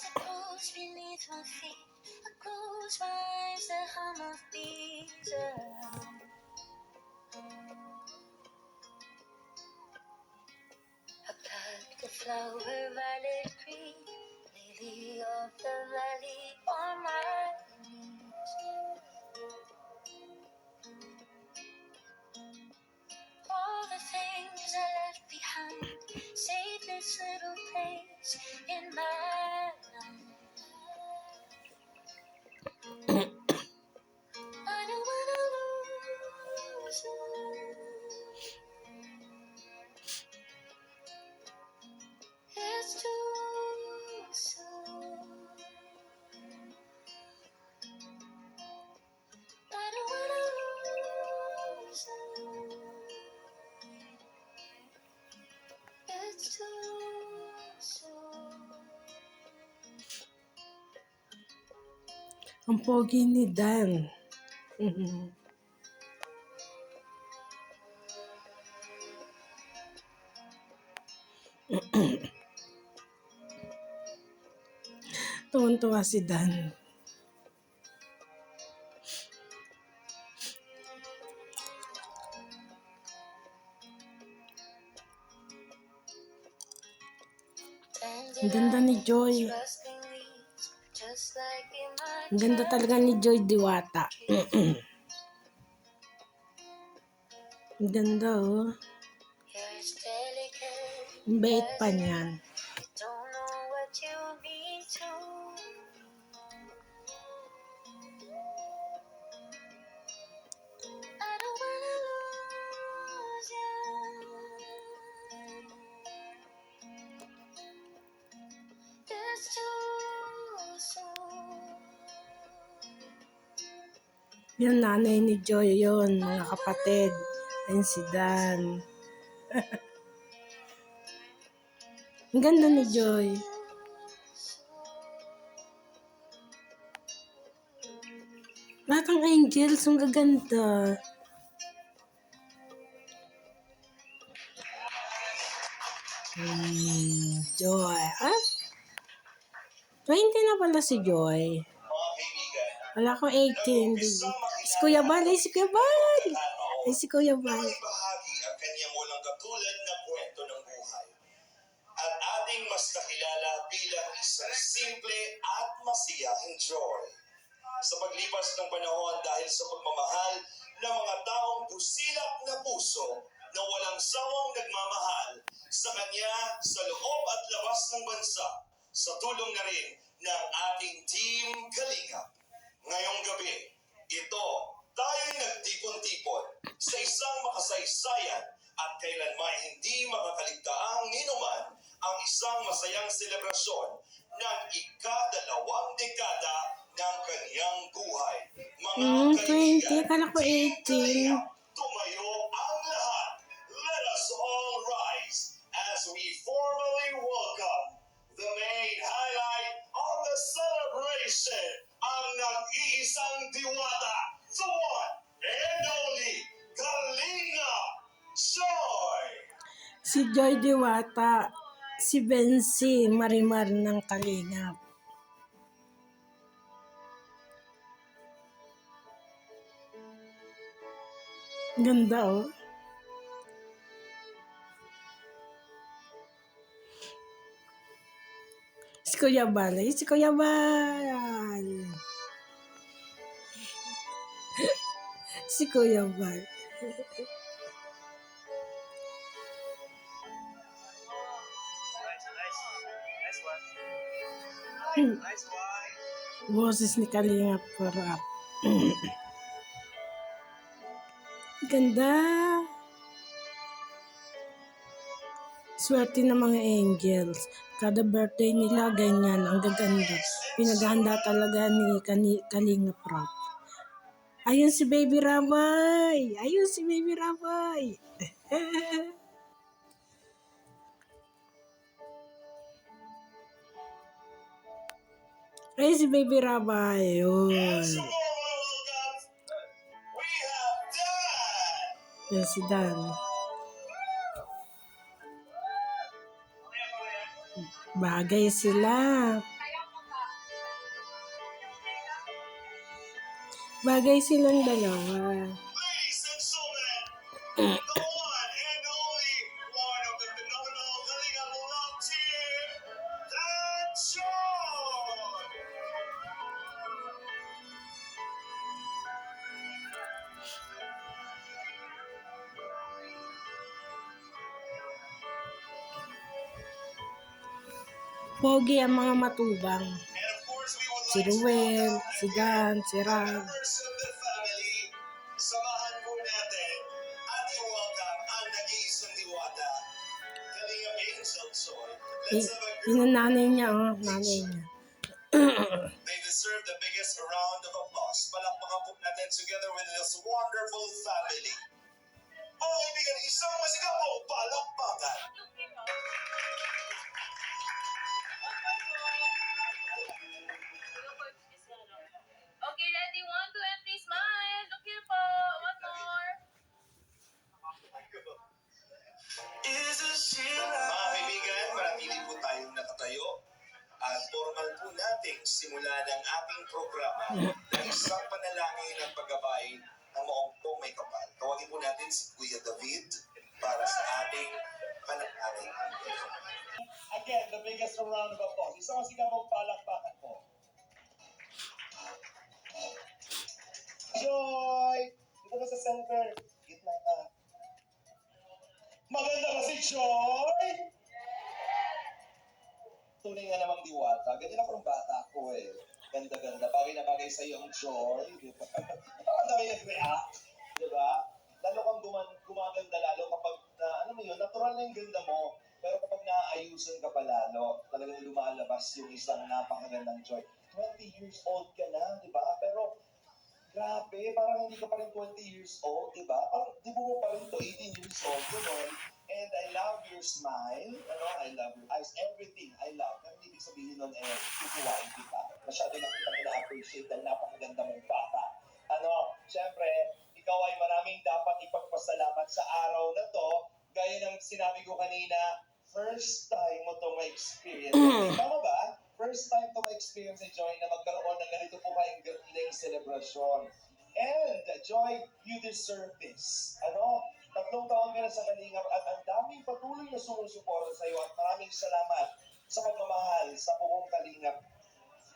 that grows beneath my feet. I close my eyes, the hum of bees around. I pluck the flower, violet green, lily of the valley on my knees. All the things I left behind, save this little place in my life. I don't wanna lose you. It's too soon. I don't wanna lose you. It's too soon. Ang pogi ni Dan. Tuwan-tuwa si Dan. Ang ganda ni Joy. Ang ganda talaga ni Joy Diwata. Ang ganda oh. Ang bait pa niyan. Yung nanay ni Joy yun, mga kapatid. Ayun si Dan. Ang ganda ni Joy. Lahat ng angels, ang gaganda. Joy. Ah? 20 na pala si Joy. Wala ko 18. Si Kuya Bal. Ay, si Kuya Bal. Ay, si Kuya Bal. Bahagi ang kanyang walang katulad na kwento ng buhay. At ating mas nakilala bilang isang simple at masiyahing Joy. Sa paglipas ng panahon dahil sa pagmamahal ng mga taong busilak na puso na walang sawang nagmamahal sa kanya sa loob at labas ng bansa, sa tulong na rin ng ating Team Kalingap. Ngayong gabi, ito, tayo'y nagtipon-tipon sa isang makasaysayan at kailanman hindi makakaligtaang ninuman ang isang masayang selebrasyon ng ika-2 dekada ng kanyang buhay. Mga 20, akala ko 18. Tumayo ang lahat. Let us all rise as we formally welcome the main highlight of the celebration, ang nag-iisang diwata, the one and only Kalingap Joy. Si Joy Diwata. Si Bensi Marimar ng Kalingap. Ganda oh. Si Kuya Bal. Ay, si Kuya Bal. Si Kuya Bal. Nice one. Boses ni Kalingap Rap. Ganda. Swerte ng mga angels. Kada birthday nila, ganyan. Ang gaganda. Pinaghanda talaga ni Kalingap Rap. Ayun si Baby Rabay. Ayun si Baby Rabay. Ayun si Baby Rabay. Ayun. We have done. Yan si Dan. Bagay sila. Bagay silang dalawa. Ladies and gentlemen, the one and only one of the phenomenal Kalinga Love team, that's John! Pogi ang mga matubang. And of course, we would Si like to Ruel, welcome si again Dan, si the Rab. members of the family. Samahan po natin at i-welcome ang nag-iisang diwata, Kalinga Angel Joy. Let's have a Yun ang group nanay niya, oh. Nanay picture. niya. They deserve the biggest round of applause. Palakpakan po natin together with this wonderful family. Mga kaibigan, isang masigaw po, palakpakan. Okay, ready? 1, 2, and 3, smile. Look here po. One more. Mga kaibigan, manatili po tayong nakatayo at formal po nating simulan ang ating programa na isang panalangin at paggabay ng maong pong may kapal. Tawagin po natin si Kuya David para sa ating panalangin. Again, the biggest round of applause. Isang masigaw mong palakpakan po. Joy! Dito ka sa center. Gitna ka. Maganda ba si Joy? Tunay nga namang diwata. Ganyan ako ng bata ko eh. Ganda-ganda. Bagay na bagay sa iyo ang Joy. Diba? Ang dami nag-react. Diba? Lalo kang gumaganda lalo kapag na, alam mo yun, natural na yung ganda mo. Pero kapag naaayusan ka pa lalo, talagang lumalabas yung isang napakagandang Joy. 20 years old ka na, di ba? Pero grabe, parang hindi ka pa rin 20 years old, di ba? Parang di mo pa rin to 18 years old, gano'n. And I love your smile, ano, I love your eyes, everything I love. Pero ibig sabihin nun eh, tutuwain kita. Masyado lang kitang ina-appreciate dahil napakaganda mong bata. Ano, syempre, ikaw ay maraming dapat ipagpasalamat sa araw na to. Gaya ng sinabi ko kanina, first time mo to ma-experience. Tama ba? First time to ma-experience ni Joy na magkaroon ng ganito po kayong galing celebration. And, Joy, you deserve this. Ano? 3 taon ka na sa Kalingap at ang daming patuloy na sumusuporta sa iyo at maraming salamat sa pagmamahal sa buong Kalingap.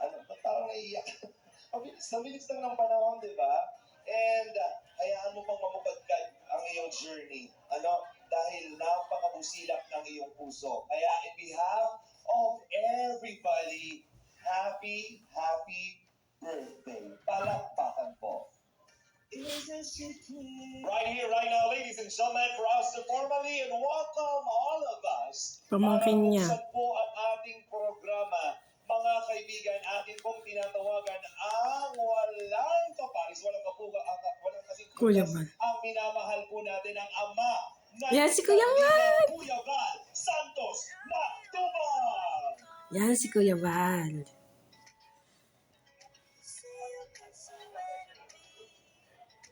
Ano, ba't parang naiiyak? Mabilis lang ng panahon, di ba? And, hayaan mo pang mamukadkad ang iyong journey. Ano? Dahil napakabusilak ng iyong puso. Kaya in behalf of everybody, happy birthday. Palakpakan po. Right here, right now, ladies and gentlemen, for us to formally and welcome all of us. Pamangkin niya. Para buksan po ang ating programa. Mga kaibigan, atin pong tinatawagan ang walang kaparis, walang kapuga, walang kasing Kuya Val. ang minamahal po natin ang ama na Yan si Kuya Val. Kuya Val Santos Matubang. Yan si Kuya Val.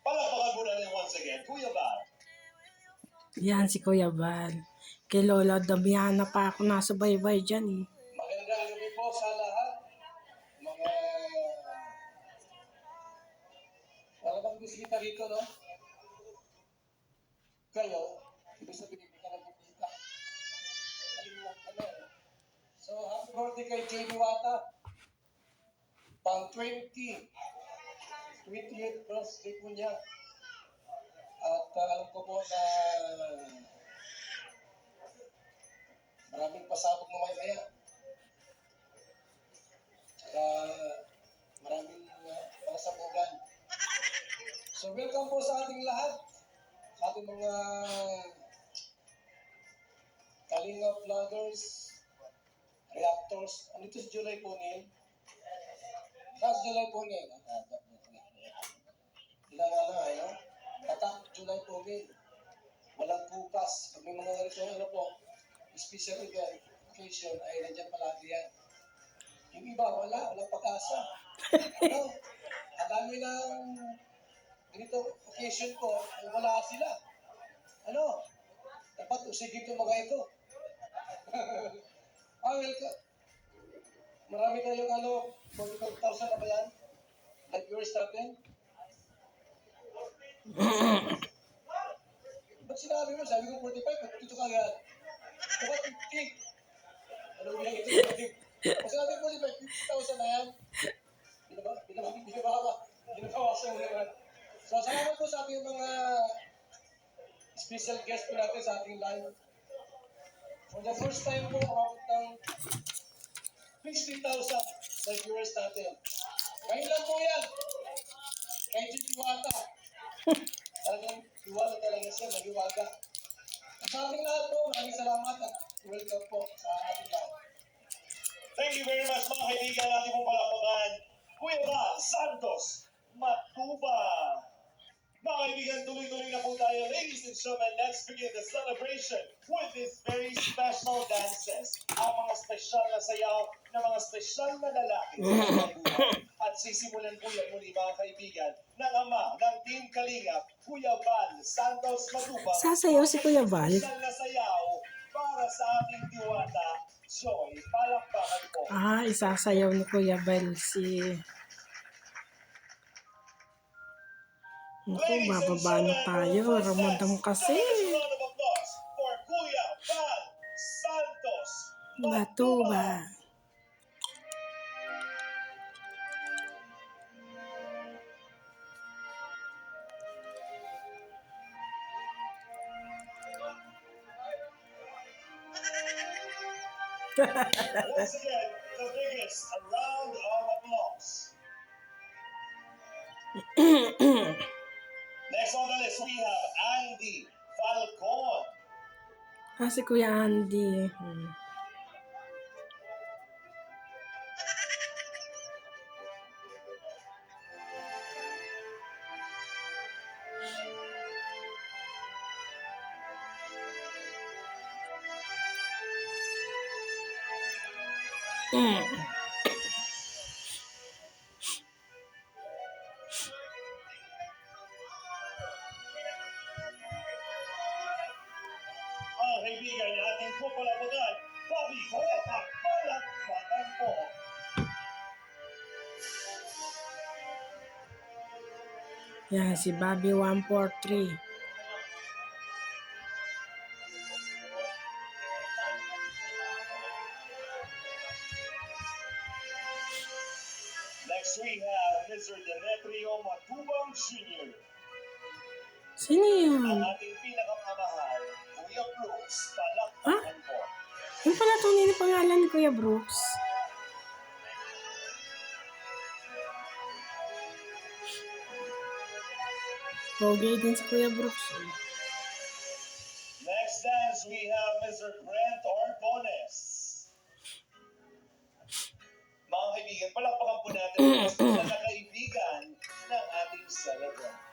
Palakpakan po natin once again, Kuya Val. Yan si Kuya Val. Kay Lola Damiana pa ako nasa baybay dyan eh. Magandang gabi po sa lahat. Mga wala bang bisita rito, no? Kayo, ibig sabihin hindi ka nagpipita. Ano? So, happy birthday kay Jay Diwata. Pang 20th birthday po niya. At alam ko po na maraming pasabog na maya. Maraming pasabogan. So welcome po sa ating lahat, sa ating mga Kalinga vloggers, reactors. Andito si July Punil. Tapos July Punil. Ilang ano, Tatak July Punil. Walang kupas. Pag may mga ganito, po, special event, occasion, ay nandiyan palagi yan. Yung iba, walang pag-asa. Ano? Ang dami ng ganito occasion ko, ay wala sila. Ano? Dapat usigin itong mga ito. Welcome. Marami kayong 45,000 na ba yan? Like viewers natin? Ba't sinabi mo? Sabi ko 45, ba't ito kagad? Dapat 50. Ano ba yung ito? Kung sinabi ko 45, 50,000 na yan. Binabawasan mo naman. So, salamat po sa ating mga special guest po natin sa ating live. For the first time po, umabot ng 50,000 sa viewers natin. Ngayon lang po yan. Kay Jim Iwata. Talagang iwata talaga siya, mag-iwaga. At sa ating lahat po, maraming salamat at welcome po sa ating lahat. Thank you very much mga kaibigan natin pong palakpakan. Kuya Val Santos Matuba. Mga kaibigan, tuloy-tuloy na po tayo. Ladies and gentlemen, let's begin the celebration with these very special dances. Ang mga special na sayaw ng mga special na lalaki sa mga buhay. At sisimulan po yan muli mga kaibigan ng ama ng Team Kalingap, Kuya Val Santos Matuba. Sasayaw si Kuya Val. Special na sayaw para sa ating diwata, Joy. Palakpakan po. Isasayaw ni Kuya Val si... Naku, bababa na tayo. Ramadan kasi. For Kuya Val Santos Matuba. Once again, the biggest round of applause. Next on the list, we have Andy Falcon. Si Kuya Andy. Mga kaibigan, ating po palabagan, Bobby Coretta, palakpakan po. Yan, si Bobby 143. Next we have Mr. Demetrio Matubang Jr. Sino yun? Ang ating pinakamamahal, Kuya Brooks, palakpakan po. Yung pala tunay na pangalan ni Kuya Brooks. Pogi din si Kuya Brooks. Next dance, we have Mr. Brent Orbones. Mga kaibigan, palakpakan po natin ang mga na kaibigan ng ating celebrant.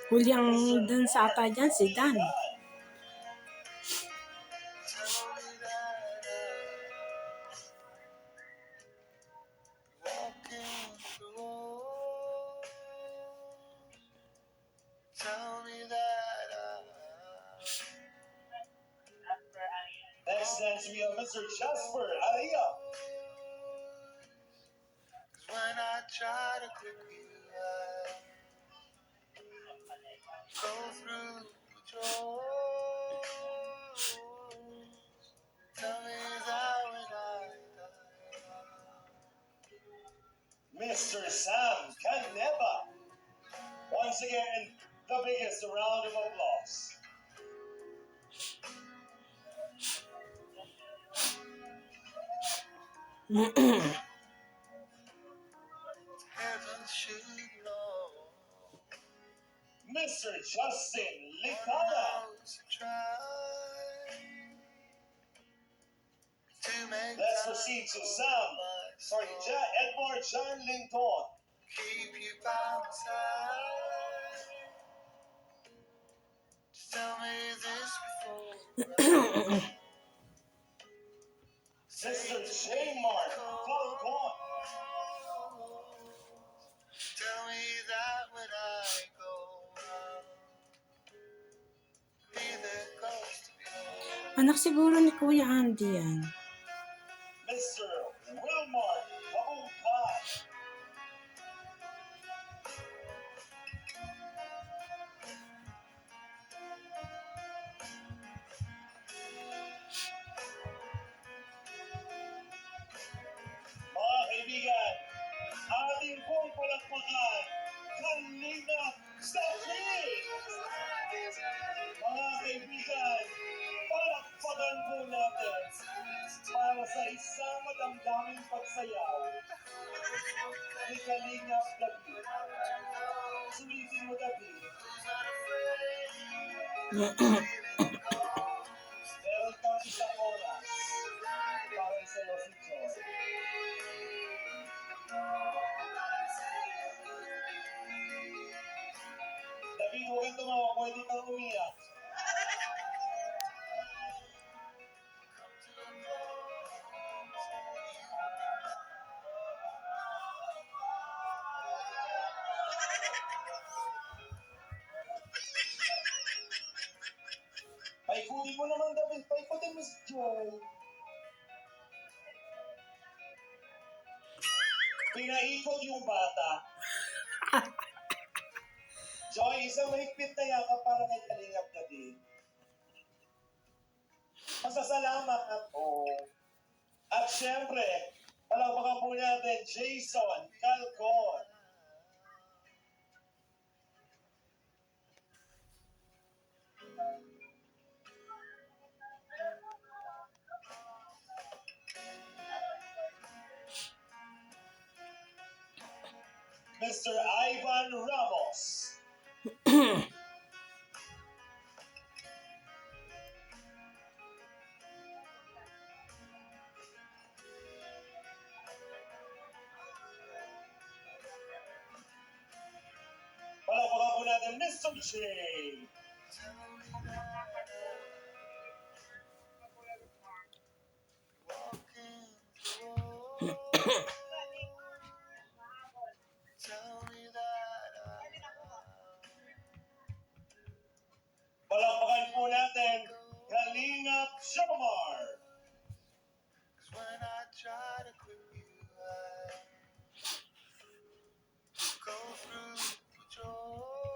Hulyang dance ata dyan si Dan. Next dance, we have Mr. Jasper Aria. When I try to grip you, go through the doors. Tell me that when I Mr. Sam Caneva. Once again, the biggest round of applause. heaven should know. Mr. Justin Licala. Let's proceed to Edmore John Linton. Keep you by my side. Just tell me this before. Mr. J. Mark Falcon. Tell me that Anak siguro ni Kuya Andy yan. Mr. Wilmar Kabungkay. Mga kaibigan, ating pong palakpakan, Kalinga Stephanie! Mga kaibigan, palakpakan po natin para sa isang madamdaming pagsayaw ni Kalinga Stephanie. Sulitin mo, David. Meron kang isang oras para isayaw si Joy. David, huwag kang tumawa, pwede kang umiyak. Paikutin mo naman, David. Paikutin mo si Joy. Pinaikot yung bata. Joy, isang mahigpit na yakap para kay Kalingap David. Pasasalamat ako. At syempre, palakpakan po natin Jason Calcon. Mr. Ivan Ramos. Palakpakan po natin Mr. J. Palakpakan po natin Kalingap Shamar. When I try to quit you, I go through withdrawals.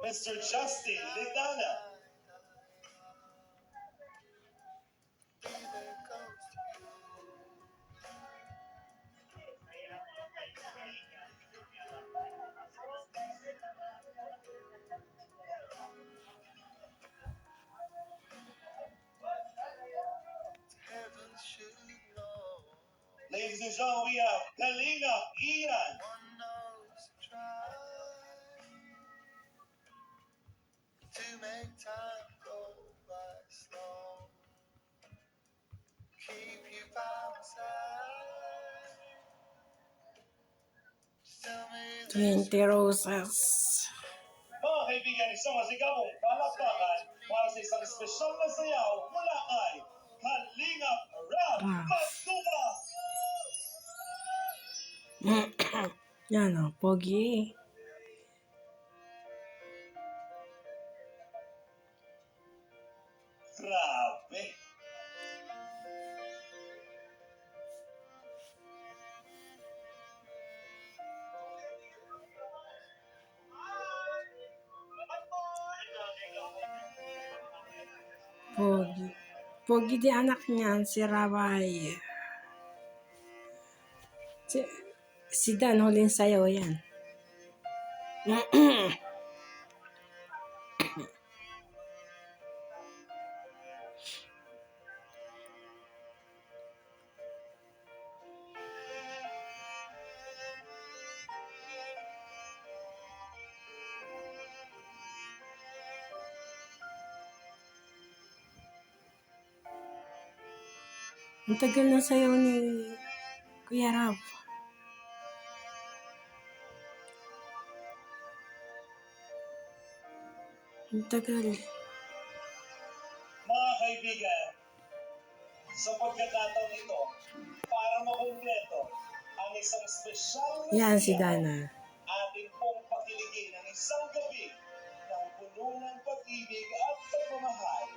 Mr. Justin Lidana. Be there close to you. Heaven should know. Ladies and gentlemen, we have Kalingap Ian. One knows to try to make time go by slow. Keep you by my side. Just tell me 20 roses. Mga kaibigan, isang masigabong palakpakan para sa isang espesyal na sayaw mula kay Kalingap Rap Matuba. Yan o, pogi. Grabe. Pogi. Pogi di anak niyan, si Rawai. Si Dan, huling sayaw yan. Ang tagal na sayaw ni Kuya Rav. Ang tagal. Mga kaibigan, sa pagkakataon ito, para makumpleto ang isang espesyal na Yan si sayaw, Dana. ating pong pakiligin ng isang gabi ng puno ng pag-ibig at pagmamahal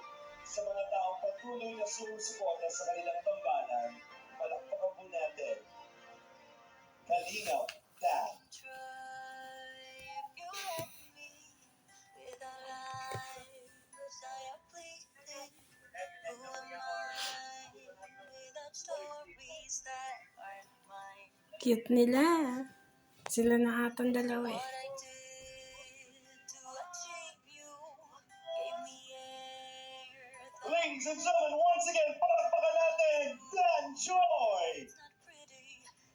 sa mga taong patuloy na sumusuporta sa kanilang tambalan. Palakpakan po natin. Kalingap Dan. Try if you let me with our lives I am pleading. Who am I without stories that aren't mine? Cute nila. Sila na atang dalawa eh. What I did to achieve you gave me air that Ladies and gentlemen, once again, palakpakan natin Dan Joy. it's not pretty.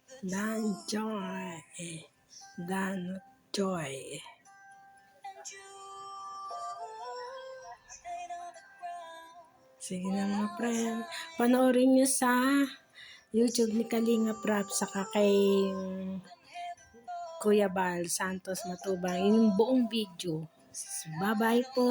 The Dan truth Joy. Dan Joy. and you stayed on the ground. Sige na mga friend. Panoorin nyo sa YouTube ni Kalinga Prab saka kay Kuya Bal Santos Matubang. Yung buong video. Bye-bye po.